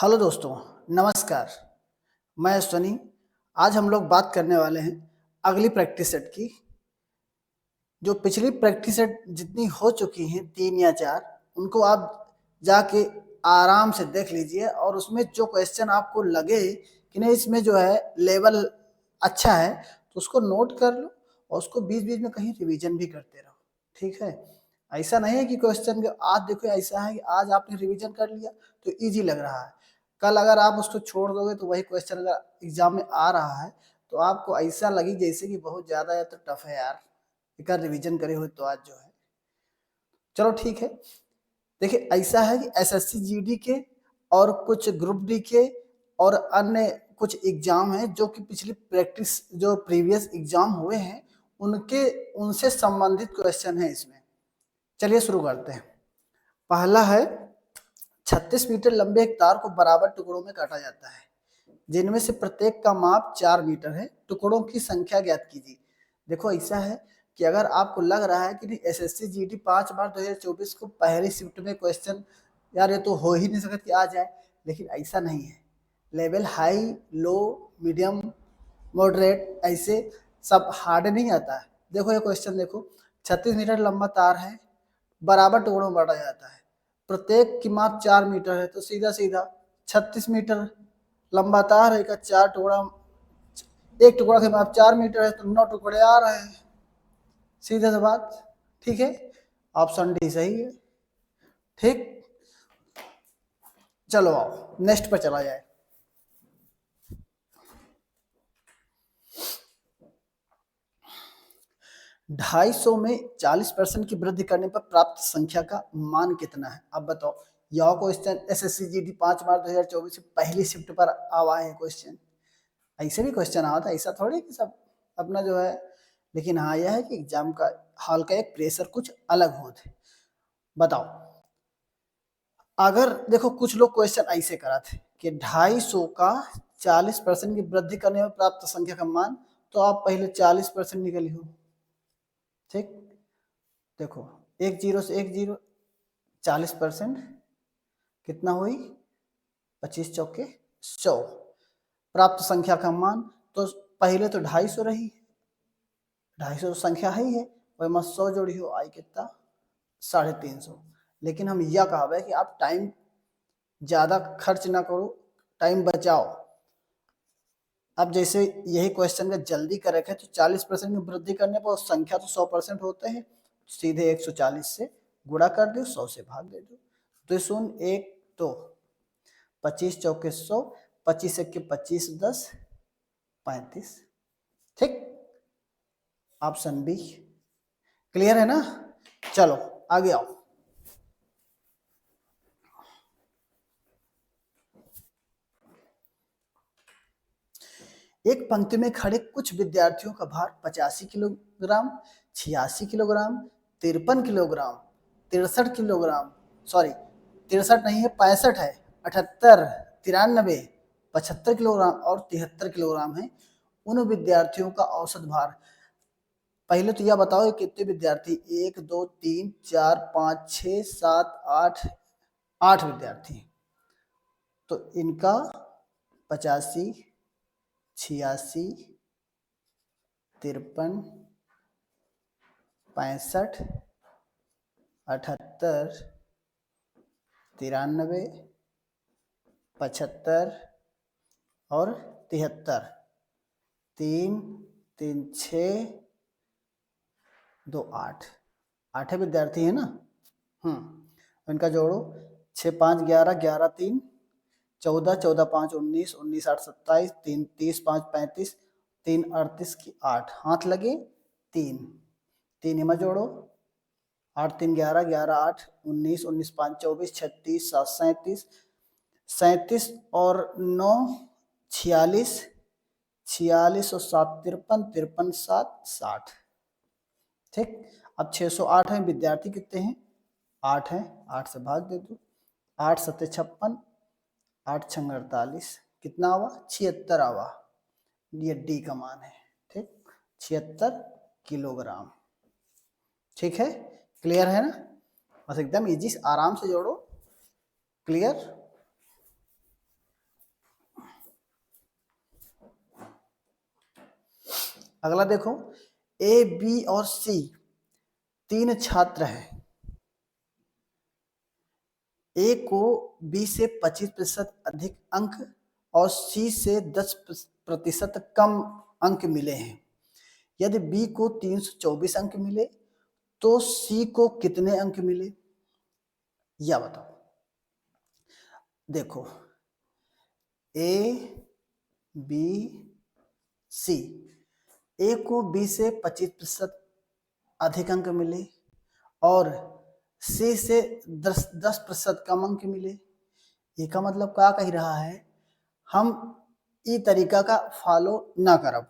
Hello दोस्तों, नमस्कार। मैं सनी। आज हम लोग बात करने वाले हैं अगली प्रैक्टिस सेट की। जो पिछली प्रैक्टिस सेट जितनी हो चुकी हैं 3 या 4, उनको आप जाके आराम से देख लीजिए और उसमें जो क्वेश्चन आपको लगे कि नहीं इसमें जो है लेवल अच्छा है तो उसको नोट कर लो और उसको बीच-बीच में कहीं रिवीजन भी करते रहो। ठीक है? ऐसा नहीं है कि क्वेश्चन आज देखो ऐसा है कि आज आपने रिवीजन कर लिया तो ईज़ी लग रहा है। कल अगर आप उसको छोड़ दोगे तो वही क्वेश्चन अगर एग्जाम में आ रहा है तो आपको ऐसा लगी जैसे कि बहुत ज़्यादा या तो टफ है यार, एक आध रिवीजन करे हुए तो आज जो है। चलो ठीक है। देखिए ऐसा है कि एसएससी जीडी के और कुछ ग्रुप डी के और अन्य कुछ एग्जाम हैं जो कि पिछली प्रैक्टिस जो प्रीवियस एग्जाम हुए हैं उनके उनसे संबंधित क्वेश्चन है इसमें। चलिए शुरू करते हैं। पहला है 36 मीटर लंबे एक तार को बराबर टुकड़ों में काटा जाता है जिनमें से प्रत्येक का माप 4 मीटर है। टुकड़ों की संख्या ज्ञात कीजिए। देखो ऐसा है कि अगर आपको लग रहा है कि नहीं एसएससी जीडी 5 बार 2024 को पहली शिफ्ट में क्वेश्चन यार ये तो हो ही नहीं सकता कि आ जाए, लेकिन ऐसा नहीं है। लेवल हाई, लो, मीडियम, मॉडरेट ऐसे सब हार्ड नहीं आता है। देखो ये क्वेश्चन देखो, 36 मीटर लंबा तार है, बराबर टुकड़ों में बांटा जाता है, प्रत्येक की माप 4 मीटर है, तो सीधा सीधा 36 मीटर लंबा तार है का 4 टुकड़ा, एक टुकड़ा के माप 4 मीटर है तो 9 टुकड़े आ रहे हैं। सीधा सा बात। ठीक है, ऑप्शन डी सही है। ठीक, चलो आओ नेक्स्ट पर चला जाए। ढाई सौ में 40% की वृद्धि करने पर प्राप्त संख्या का मान कितना है? अब बताओ। यह क्वेश्चन एसएससी जीडी 5 मार्च 2024 पहली शिफ्ट पर आवा है क्वेश्चन। ऐसे भी क्वेश्चन आता है, ऐसा थोड़ी कि सब अपना जो है, लेकिन हाँ यह है कि एग्जाम का हॉल का एक प्रेशर कुछ अलग होते। बताओ, अगर देखो कुछ लोग क्वेश्चन ऐसे करा थे कि 250 का 40% की वृद्धि करने में प्राप्त संख्या का मान, तो आप पहले 40% निकली हो। ठीक, देखो एक जीरो से एक जीरो 40% कितना हुई, 25 चौके 100। प्राप्त संख्या का मान तो पहले तो 250 रही, 250 तो संख्या है ही है, वही मत 100 जोड़ी हो आई कितना 350। लेकिन हम यह कहा है कि आप टाइम ज़्यादा खर्च ना करो, टाइम बचाओ। अब जैसे यही क्वेश्चन का जल्दी कर रखे तो 40% की वृद्धि करने पर संख्या तो 100% होते हैं, सीधे 140 से गुणा कर दो, 100 से भाग दे दो, 2 शून्य 1 2, 25 चौके 100, 25 एक के 25 10 35। ठीक, ऑप्शन बी क्लियर है ना। चलो आगे आओ। एक पंक्ति में खड़े कुछ विद्यार्थियों का भार 85 kilogram, 86 kilogram, 53 kilogram, 63 kilogram, sorry 63 नहीं है 65 है, 78, 93, 75 किलोग्राम और 73 किलोग्राम है। उन विद्यार्थियों का औसत भार, पहले तो यह बताओ कितने विद्यार्थी, 1 2 3 4 5 6 7 8, 8 विद्यार्थी, तो इनका 85, 86, 53, 65, 78, 93, 75 और 73, 3 3 6 2 8, 8 विद्यार्थी है ना। इनका जोड़ो, 6 5 11, 11 3 14, 14 5 19, 19 8 27, 3 30 5 35, 3 38 की 8, हाथ लगे 3, 3 हिमा जोड़ो, 8 3 11, 11 8 19, 19 5 24, 36 7 37, 37 और 9 46, 46 और 7 53, 53 7 60। ठीक, अब 608 है, विद्यार्थी कितने हैं 8 हैं, 8 से भाग दे दो, 8 7 56, 8 6 48, कितना आवा 76 आवा, ये डी का मान है। ठीक, 76 किलोग्राम। ठीक है, क्लियर है ना। बस एकदम इजी, आराम से जोड़ो। क्लियर। अगला देखो, ए बी और सी 3 छात्र हैं। ए को बी से 25% अधिक अंक और सी से 10% कम अंक मिले हैं। यदि बी को 324 अंक मिले तो सी को कितने अंक मिले, या बताओ। देखो, ए बी सी, ए को बी से 25% अधिक अंक मिले और सी से 10% कम अंक मिले। ये का मतलब क्या कह रहा है, हम ई तरीका का फॉलो ना करब,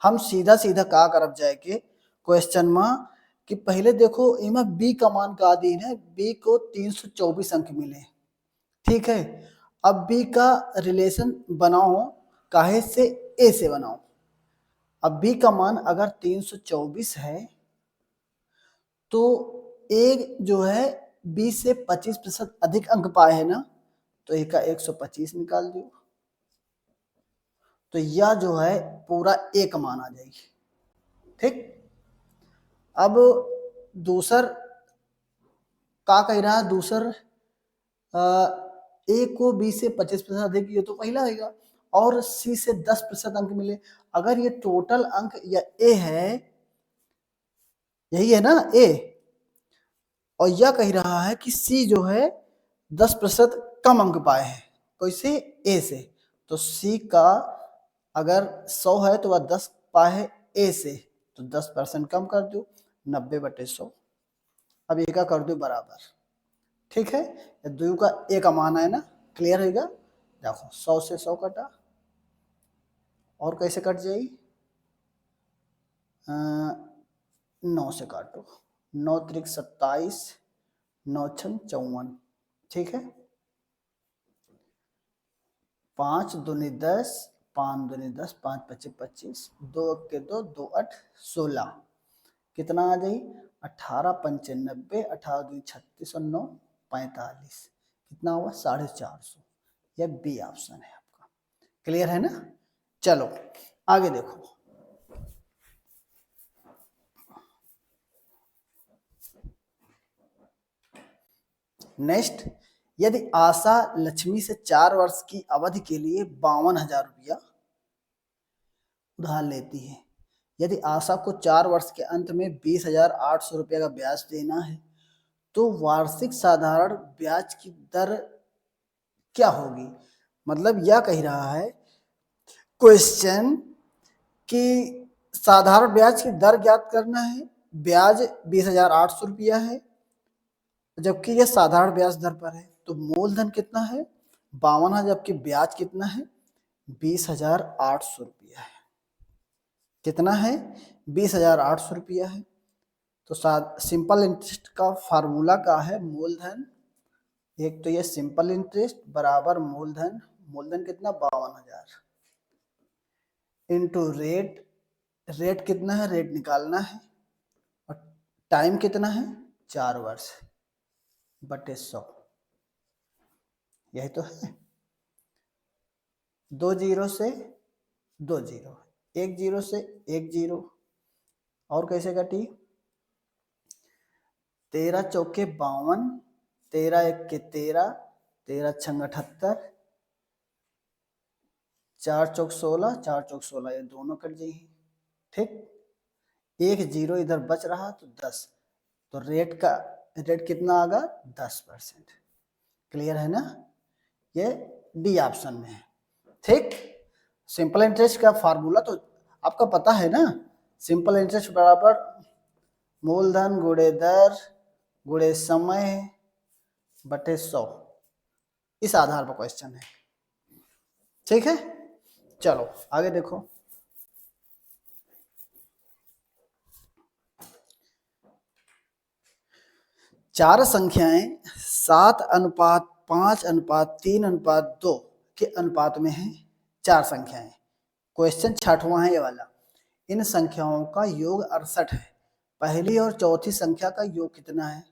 हम सीधा सीधा का करब जाए के क्वेश्चन में कि पहले देखो इमें बी का मान का दीन है, बी को 324 अंक मिले, ठीक है। अब बी का रिलेशन बनाओ, काहे से, ए से बनाओ। अब बी का मान अगर 324 है तो ए जो है बी से 25% अधिक अंक पाए है ना, तो ए का 125 निकाल दो, तो यह जो है पूरा ए का मान आ जाएगी, ठीक। अब दूसर का कह रहा है, दूसर ए को बी से 25% अधिक, ये तो पहला आएगा, और सी से 10% अंक मिले। अगर ये टोटल अंक या ए है, यही है ना ए, और यह कह रहा है कि सी जो है 10% कम अंक पाए हैं, कैसे, ए से, तो सी का अगर 100 है तो वह 10 पाए है ए से, तो 10% कम कर दो, 90/100। अब ए का कर दो बराबर, ठीक है। दो का ए का मान है ना, क्लियर होगा। देखो 100 से 100 कटा, और कैसे कट जाएगी, 9 से काटो, 9 त्रिक 27, 9 छन 54, ठीक है। 5 दूनी 10, 5 दूनी 10, 5 पच्चीस 25, 2 के 2, 2 8 16, कितना आ जाई, 18×95, 18 दूनी 36 और 9 45, कितना हुआ 450। यह बी ऑप्शन है आपका, क्लियर है ना। चलो आगे देखो, नेक्स्ट, यदि आशा लक्ष्मी से 4 वर्ष की अवधि के लिए 52,000 रुपया उधार लेती है। यदि आशा को 4 वर्ष के अंत में 20,800 रुपया का ब्याज देना है तो वार्षिक साधारण ब्याज की दर क्या होगी। मतलब यह कह रहा है क्वेश्चन कि साधारण ब्याज की दर ज्ञात करना है, ब्याज 20,800 रुपया है जबकि यह साधारण ब्याज दर पर है, तो मूलधन कितना है 52,000, जबकि ब्याज कितना है 20,800 रुपया है। कितना है 20,800 रुपया है। तो सिंपल इंटरेस्ट का फार्मूला का है मूलधन, एक तो ये सिंपल इंटरेस्ट बराबर मूलधन, मूलधन कितना 52,000 इंटू रेट, रेट कितना है, रेट निकालना है, और टाइम कितना है 4 वर्ष बटे 100, यही तो है। 2 जीरो से 2 जीरो, 1 जीरो से 1 जीरो, और कैसे कटी, 13 चौके 52, 13 एक के 13, 13 छंग 78, 4 चौक 16, 4 चौक 16, ये दोनों कट जाएंगे, ठीक। 1 जीरो इधर बच रहा तो 10, तो रेट कितना आगा 10%, क्लियर है ना। ये डी ऑप्शन में है, ठीक। सिंपल इंटरेस्ट का फार्मूला तो आपका पता है ना, सिंपल इंटरेस्ट बराबर मूलधन गुणे दर गुणे समय बटे 100, इस आधार पर क्वेश्चन है, ठीक है। चलो आगे देखो, चार संख्याएं 7:5:3:2 के अनुपात में है। चार संख्याएं, क्वेश्चन 6वां है ये वाला। इन संख्याओं का योग 68 है। पहली और चौथी संख्या का योग कितना है।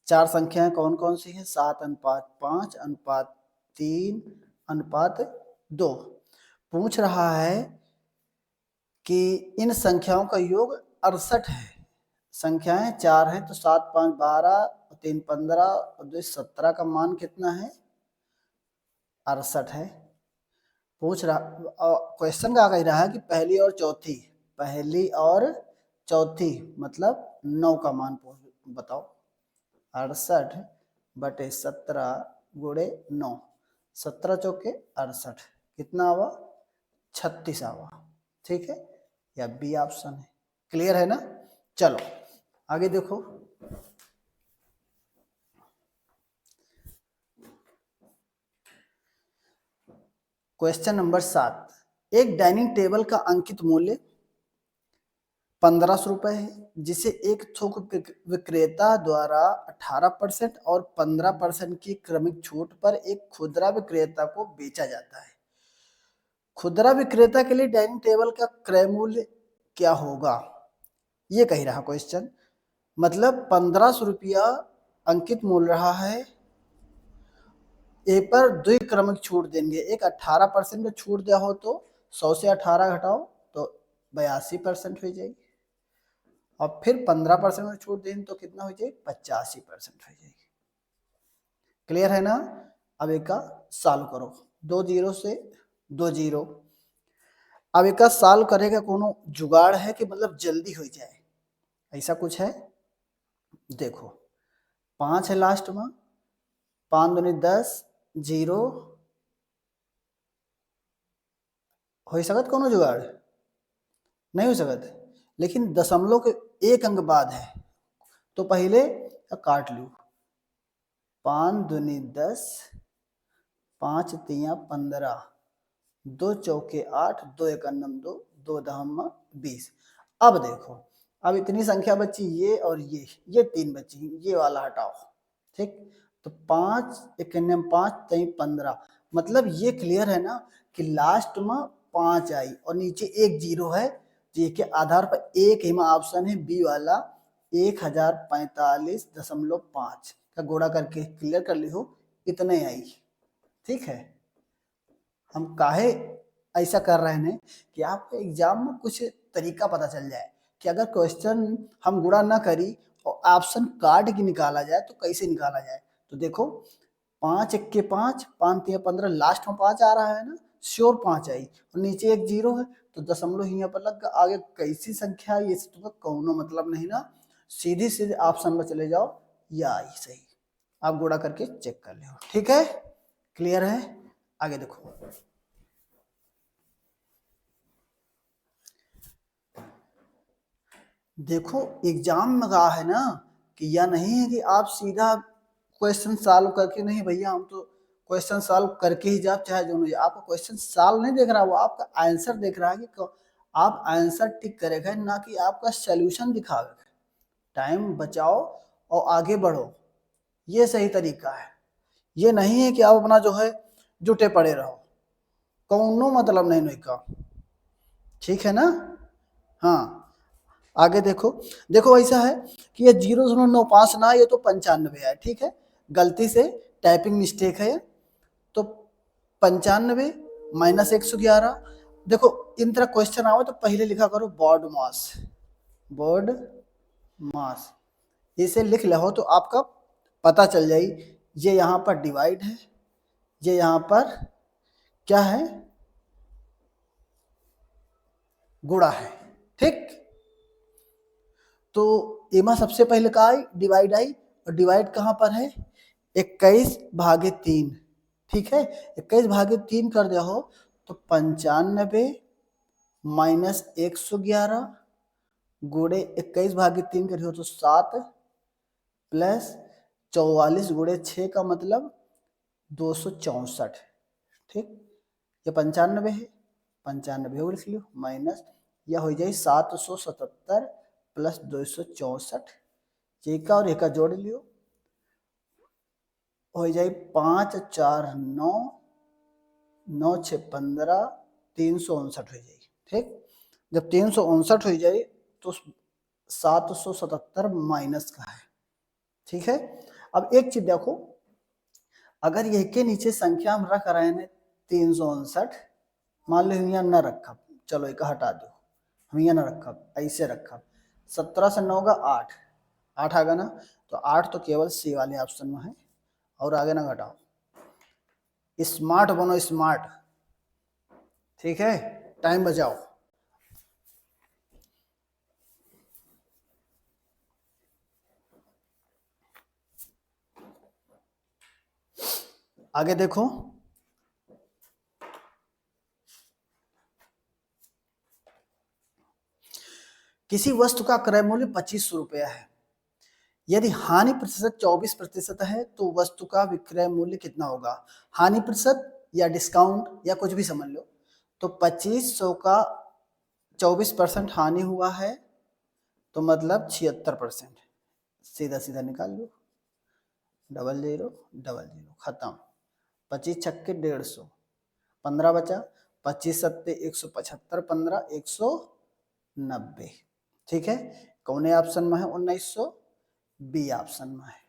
चार संख्याएं कौन कौन सी हैं, 7:5:3:2। पूछ रहा है कि इन संख्याओं का योग 68 है। संख्याएं 4 हैं तो 7 5 12 3 15 और 2 17 का मान कितना है? 68 है। पूछ रहा क्वेश्चन का कह रहा है कि पहली और चौथी मतलब 9 का मान बताओ। 68 बटे 17 गुणे 9, 17 चौके 68, कितना आवा? 36 आवा। ठीक है, या बी ऑप्शन है। क्लियर है ना? चलो आगे देखो। क्वेश्चन नंबर 7, एक डाइनिंग टेबल का अंकित मूल्य 1500 रुपए है, जिसे एक थोक विक्रेता द्वारा 18% और 15% की क्रमिक छूट पर एक खुदरा विक्रेता को बेचा जाता है। खुदरा विक्रेता के लिए डाइनिंग टेबल का क्रय मूल्य क्या होगा? ये कह रहा क्वेश्चन। मतलब 1500 रुपया अंकित मूल्य रहा है, ए पर द्विक्रमिक छूट देंगे। एक 18% में छूट दिया हो तो 100 से 18 घटाओ तो 82% हो जाएगी, और फिर 15% में छूट देंगे तो कितना हो जाएगी? 85% हो जाएगी। क्लियर है ना? अब एक का सॉल्व करो। 2 जीरो से 2 जीरो। अब एक का सॉल्व करेगा कोनो जुगाड़ है कि मतलब जल्दी हो जाए, ऐसा कुछ है? देखो 5 है लास्ट में, 5 दूनी 10, 0 हो सकत कोनो जुगाड़? नहीं हो सकत। लेकिन दशमलव के एक अंक बाद है तो पहले काट लू। 5 दूनी 10, 5 तिया 15, 2 चौके 8, 2 एक 2, 2 दहम 20। अब देखो, अब इतनी संख्या बची ये और ये 3 बची, ये वाला हटाओ। ठीक, तो 5 एक 5 तई 15, मतलब ये क्लियर है ना कि लास्ट में 5 आई और नीचे एक 0 है, जिसके आधार पर एक ही में ऑप्शन है बी वाला 1045.5 का गुणा करके क्लियर कर ली हो, इतने आई। ठीक है, हम काहे ऐसा कर रहे हैं कि आपको एग्जाम में कुछ तरीका पता चल जाए कि अगर क्वेश्चन हम गुणा ना करी और ऑप्शन काट के निकाला जाए तो कैसे निकाला जाए। तो देखो 5 एक के 5, 5 तिया 15, लास्ट में 5 आ रहा है ना, श्योर 5 आई और नीचे एक 0 है तो दशमलव यहाँ पर लग गया। आगे कैसी संख्या ये तो कौनो मतलब नहीं ना, सीधे सीधे ऑप्शन में चले जाओ, या आई सही। आप गुणा करके चेक कर लो। ठीक है, क्लियर है? आगे देखो। देखो एग्जाम में कहा है ना कि यह नहीं है कि आप सीधा क्वेश्चन सॉल्व करके, नहीं भैया हम तो क्वेश्चन सॉल्व करके ही जाओ चाहे जो नहीं। आपका क्वेश्चन सॉल्व नहीं देख रहा, वो आपका आंसर देख रहा है कि आप आंसर टिक करेगा, ना कि आपका सॉल्यूशन दिखावे। टाइम बचाओ और आगे बढ़ो, ये सही तरीका है। ये नहीं है कि आप अपना जो है जुटे पड़े रहो, कौनो मतलब नहीं नहीं का। ठीक है ना? हाँ, आगे देखो। देखो ऐसा है कि ये 0.95 ना, ये तो 95 है। ठीक है, गलती से टाइपिंग मिस्टेक है। तो 95 माइनस 111। देखो इन तरह क्वेश्चन आओ तो पहले लिखा करो बॉड मास, बॉड मास, इसे लिख लो तो आपका पता चल जाए। ये यहाँ पर डिवाइड है, ये यहाँ पर क्या है? गुणा है। ठीक, तो एमा सबसे पहले का आई डिवाइड आई, और डिवाइड कहाँ पर है? 21/3। ठीक है, 21/3 कर दिया हो तो 95 माइनस 111 गुणे 21/3 करियो तो 7 प्लस 44 गुणे 6 का मतलब 264। ठीक, ये 95 है, 95 हो लिख लियो, माइनस यह हो जाए 777 प्लस 264, एक और एक जोड़ लियो, हो जाए 5 4 9, 9 6 15, 359 हो जाएगी। ठीक, जब 359 हो जाए तो 777 माइनस का है। ठीक है, अब एक चीज देखो, अगर यह के नीचे संख्या हम रख रहे हैं 359, मान लो यहाँ न रखा, चलो एक हटा दो, हम यहाँ ना रखब, ऐसे रखब। 17 से 9 का 8, 8 आ गया ना, तो 8 तो केवल सी वाले ऑप्शन में है, और आगे ना घटाओ। स्मार्ट बनो, स्मार्ट, ठीक है, टाइम बचाओ। आगे देखो, किसी वस्तु का क्रय मूल्य 2500 रुपया है, यदि हानि प्रतिशत 24% है तो वस्तु का विक्रय मूल्य कितना होगा। हानि प्रतिशत या डिस्काउंट या कुछ भी समझ लो, तो 2500 का 24% हानि हुआ है तो मतलब 76%। सीधा सीधा निकाल लो, 00 00 खत्म। 25 छक्के 150, 15 बचा, 25 सत्ते 175, 15 190, ठीक है। कौन ऑप्शन में है 1900, बी ऑप्शन में है।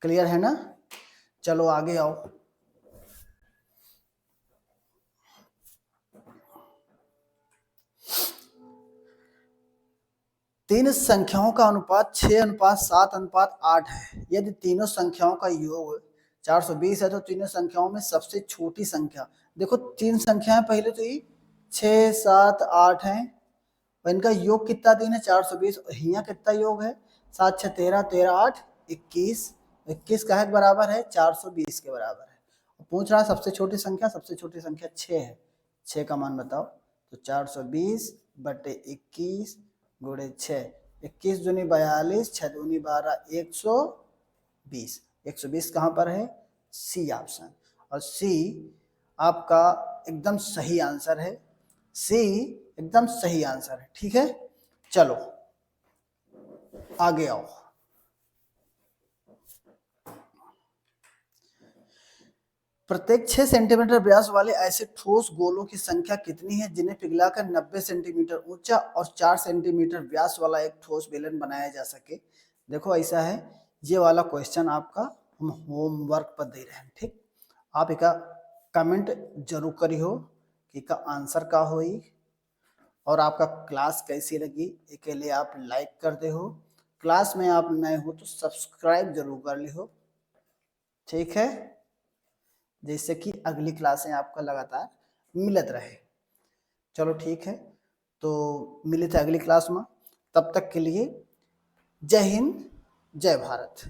क्लियर है ना, चलो आगे आओ। तीन संख्याओं का अनुपात 6:7:8 है, यदि तीनों संख्याओं का योग 420 है तो तीनों संख्याओं में सबसे छोटी संख्या, देखो तीन संख्याएं पहले तो ये 6 7 8 है, और इनका योग कितना तीन है 420, और यहाँ कितना योग है 7 6 13, 13 8 21, 21 का बराबर है 420 के बराबर है। पूछ रहा सबसे छोटी संख्या, सबसे छोटी संख्या 6 है, 6 का मान बताओ, तो 420 बटे 21 गुणे 6, 21 दूनी 42, 6 दूनी 12, 120। 120 कहाँ पर है, सी ऑप्शन, और सी आपका एकदम सही आंसर है, सी एकदम सही आंसर है, ठीक है। चलो आगे आओ। प्रत्येक 6 सेंटीमीटर व्यास वाले ऐसे ठोस गोलों की संख्या कितनी है जिन्हें पिघलाकर 90 सेंटीमीटर ऊंचा और 4 सेंटीमीटर व्यास वाला एक ठोस बेलन बनाया जा सके। देखो ऐसा है, ये वाला क्वेश्चन आपका हम होमवर्क पर दे रहे हैं, ठीक। आप इसका कमेंट जरूर करियो कि इसका आंसर का होई, और आपका क्लास कैसी लगी इसके लिए आप लाइक कर दे हो। क्लास में आप नए हो तो सब्सक्राइब जरूर कर लिहो, ठीक है, जैसे कि अगली क्लासें आपका लगातार मिलत रहे। चलो ठीक है, तो मिले थे अगली क्लास में, तब तक के लिए जय हिंद, जय भारत।